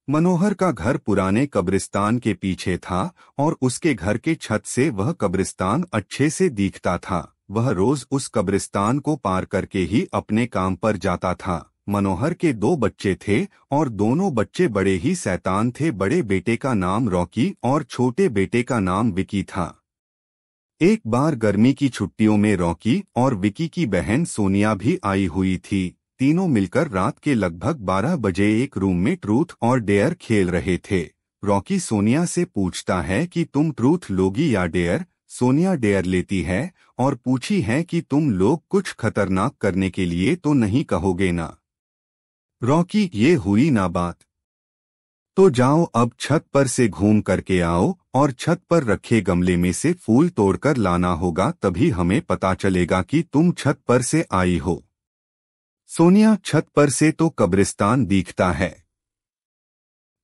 मनोहर का घर पुराने कब्रिस्तान के पीछे था और उसके घर के छत से वह कब्रिस्तान अच्छे से दिखता था। वह रोज उस कब्रिस्तान को पार करके ही अपने काम पर जाता था। मनोहर के दो बच्चे थे और दोनों बच्चे बड़े ही शैतान थे। बड़े बेटे का नाम रॉकी और छोटे बेटे का नाम विकी था। एक बार गर्मी की छुट्टियों में रॉकी और विकी की बहन सोनिया भी आई हुई थी। तीनों मिलकर रात के लगभग 12 बजे एक रूम में ट्रूथ और डेयर खेल रहे थे। रॉकी सोनिया से पूछता है कि तुम ट्रूथ लोगी या डेयर। सोनिया डेयर लेती है और पूछी है कि तुम लोग कुछ खतरनाक करने के लिए तो नहीं कहोगे ना। रॉकी, ये हुई ना बात। तो जाओ अब छत पर से घूम करके आओ और छत पर रखे गमले में से फूल तोड़कर लाना होगा, तभी हमें पता चलेगा कि तुम छत पर से आई हो। सोनिया, छत पर से तो कब्रिस्तान दिखता है।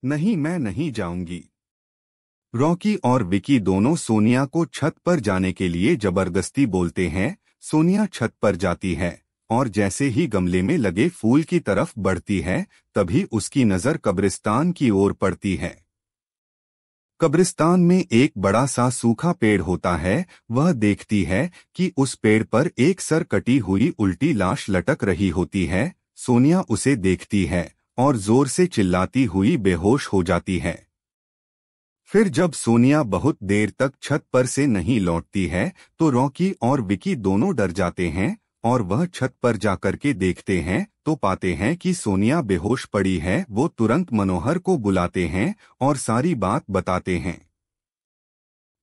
नहीं, मैं नहीं जाऊंगी। रॉकी और विकी दोनों सोनिया को छत पर जाने के लिए जबरदस्ती बोलते हैं। सोनिया छत पर जाती है और जैसे ही गमले में लगे फूल की तरफ बढ़ती है, तभी उसकी नजर कब्रिस्तान की ओर पड़ती है। कब्रिस्तान में एक बड़ा सा सूखा पेड़ होता है। वह देखती है कि उस पेड़ पर एक सर कटी हुई उल्टी लाश लटक रही होती है। सोनिया उसे देखती है और जोर से चिल्लाती हुई बेहोश हो जाती है। फिर जब सोनिया बहुत देर तक छत पर से नहीं लौटती है तो रॉकी और विकी दोनों डर जाते हैं और वह छत पर जाकर के देखते हैं तो पाते हैं कि सोनिया बेहोश पड़ी है। वो तुरंत मनोहर को बुलाते हैं और सारी बात बताते हैं।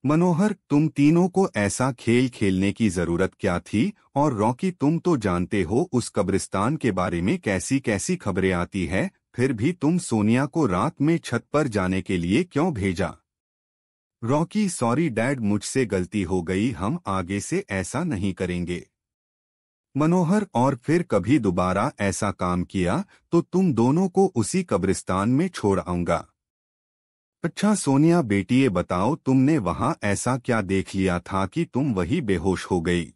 मनोहर, तुम तीनों को ऐसा खेल खेलने की जरूरत क्या थी? और रॉकी, तुम तो जानते हो उस कब्रिस्तान के बारे में कैसी कैसी खबरें आती है, फिर भी तुम सोनिया को रात में छत पर जाने के लिए क्यों भेजा? रॉकी, सॉरी डैड, मुझसे गलती हो गई, हम आगे से ऐसा नहीं करेंगे। मनोहर, और फिर कभी दोबारा ऐसा काम किया तो तुम दोनों को उसी कब्रिस्तान में छोड़ आऊंगा। अच्छा सोनिया बेटी, ये बताओ तुमने वहां ऐसा क्या देख लिया था कि तुम वही बेहोश हो गई?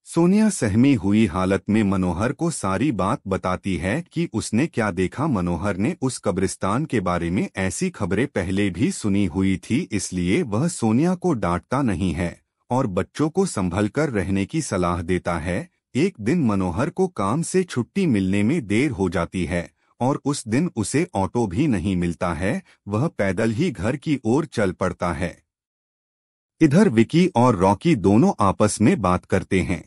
सोनिया सहमी हुई हालत में मनोहर को सारी बात बताती है कि उसने क्या देखा। मनोहर ने उस कब्रिस्तान के बारे में ऐसी खबरें पहले भी सुनी हुई थी, इसलिए वह सोनिया को डांटता नहीं है और बच्चों को संभलकर रहने की सलाह देता है। एक दिन मनोहर को काम से छुट्टी मिलने में देर हो जाती है और उस दिन उसे ऑटो भी नहीं मिलता है। वह पैदल ही घर की ओर चल पड़ता है। इधर विकी और रॉकी दोनों आपस में बात करते हैं।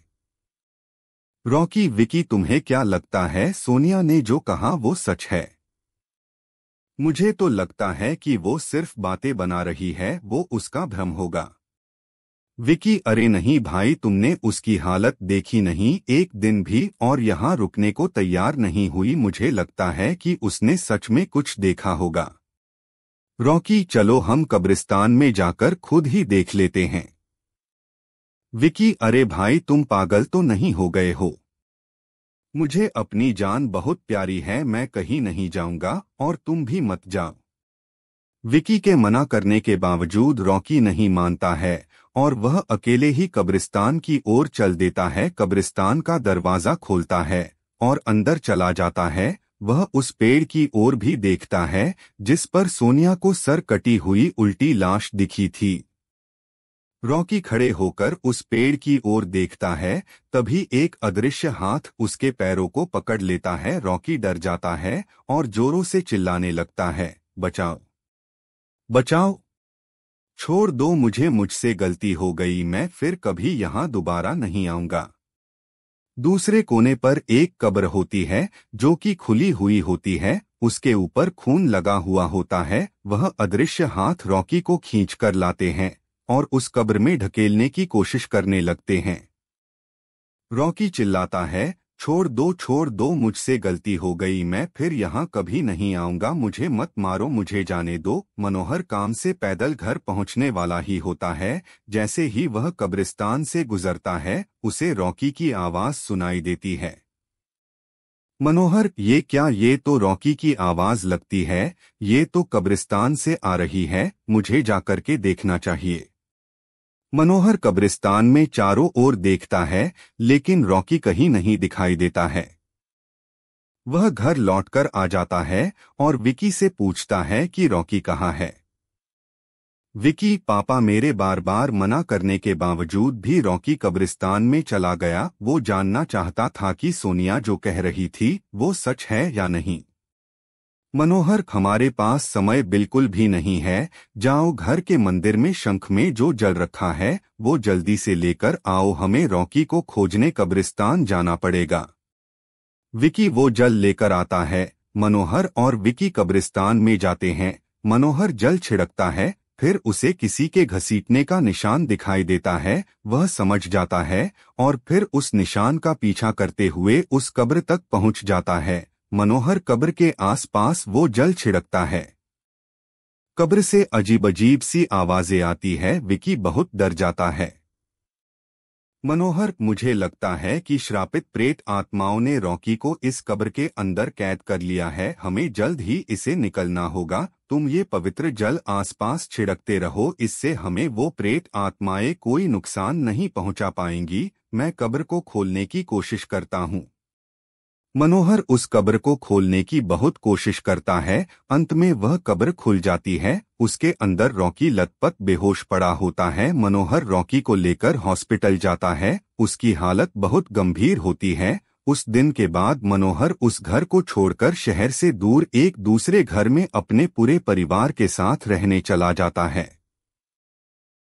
रॉकी, विकी, तुम्हें क्या लगता है सोनिया ने जो कहा वो सच है? मुझे तो लगता है कि वो सिर्फ बातें बना रही है, वो उसका भ्रम होगा। विकी, अरे नहीं भाई, तुमने उसकी हालत देखी नहीं, एक दिन भी और यहाँ रुकने को तैयार नहीं हुई। मुझे लगता है कि उसने सच में कुछ देखा होगा। रॉकी, चलो हम कब्रिस्तान में जाकर खुद ही देख लेते हैं। विकी, अरे भाई, तुम पागल तो नहीं हो गए हो? मुझे अपनी जान बहुत प्यारी है, मैं कहीं नहीं जाऊंगा और तुम भी मत जाओ। विकी के मना करने के बावजूद रॉकी नहीं मानता है और वह अकेले ही कब्रिस्तान की ओर चल देता है। कब्रिस्तान का दरवाजा खोलता है और अंदर चला जाता है। वह उस पेड़ की ओर भी देखता है जिस पर सोनिया को सर कटी हुई उल्टी लाश दिखी थी। रॉकी खड़े होकर उस पेड़ की ओर देखता है, तभी एक अदृश्य हाथ उसके पैरों को पकड़ लेता है। रॉकी डर जाता है और जोरों से चिल्लाने लगता है, बचाओ, बचाओ, छोड़ दो मुझे, मुझसे गलती हो गई, मैं फिर कभी यहाँ दोबारा नहीं आऊंगा। दूसरे कोने पर एक कब्र होती है जो कि खुली हुई होती है, उसके ऊपर खून लगा हुआ होता है। वह अदृश्य हाथ रॉकी को खींच कर लाते हैं और उस कब्र में ढकेलने की कोशिश करने लगते हैं। रॉकी चिल्लाता है, छोड़ दो, मुझसे गलती हो गई, मैं फिर यहाँ कभी नहीं आऊंगा, मुझे मत मारो, मुझे जाने दो। मनोहर काम से पैदल घर पहुँचने वाला ही होता है। जैसे ही वह कब्रिस्तान से गुजरता है उसे रॉकी की आवाज सुनाई देती है। मनोहर, ये क्या? ये तो रॉकी की आवाज लगती है, ये तो कब्रिस्तान से आ रही है, मुझे जाकर के देखना चाहिए। मनोहर कब्रिस्तान में चारों ओर देखता है लेकिन रॉकी कहीं नहीं दिखाई देता है। वह घर लौटकर आ जाता है और विकी से पूछता है कि रॉकी कहाँ है। विकी, पापा मेरे बार बार मना करने के बावजूद भी रॉकी कब्रिस्तान में चला गया। वो जानना चाहता था कि सोनिया जो कह रही थी वो सच है या नहीं। मनोहर, हमारे पास समय बिल्कुल भी नहीं है। जाओ, घर के मंदिर में शंख में जो जल रखा है वो जल्दी से लेकर आओ। हमें रॉकी को खोजने कब्रिस्तान जाना पड़ेगा। विकी वो जल लेकर आता है। मनोहर और विकी कब्रिस्तान में जाते हैं। मनोहर जल छिड़कता है, फिर उसे किसी के घसीटने का निशान दिखाई देता है। वह समझ जाता है और फिर उस निशान का पीछा करते हुए उस कब्र तक पहुंच जाता है। मनोहर कब्र के आसपास वो जल छिड़कता है। कब्र से अजीब अजीब सी आवाजें आती है। विकी बहुत डर जाता है। मनोहर, मुझे लगता है कि श्रापित प्रेत आत्माओं ने रॉकी को इस कब्र के अंदर कैद कर लिया है। हमें जल्द ही इसे निकलना होगा। तुम ये पवित्र जल आसपास छिड़कते रहो, इससे हमें वो प्रेत आत्माएं कोई नुकसान नहीं पहुंचा पाएंगी। मैं कब्र को खोलने की कोशिश करता हूँ। मनोहर उस कब्र को खोलने की बहुत कोशिश करता है। अंत में वह कब्र खुल जाती है। उसके अंदर रॉकी लथपथ बेहोश पड़ा होता है। मनोहर रॉकी को लेकर हॉस्पिटल जाता है। उसकी हालत बहुत गंभीर होती है। उस दिन के बाद मनोहर उस घर को छोड़कर शहर से दूर एक दूसरे घर में अपने पूरे परिवार के साथ रहने चला जाता है।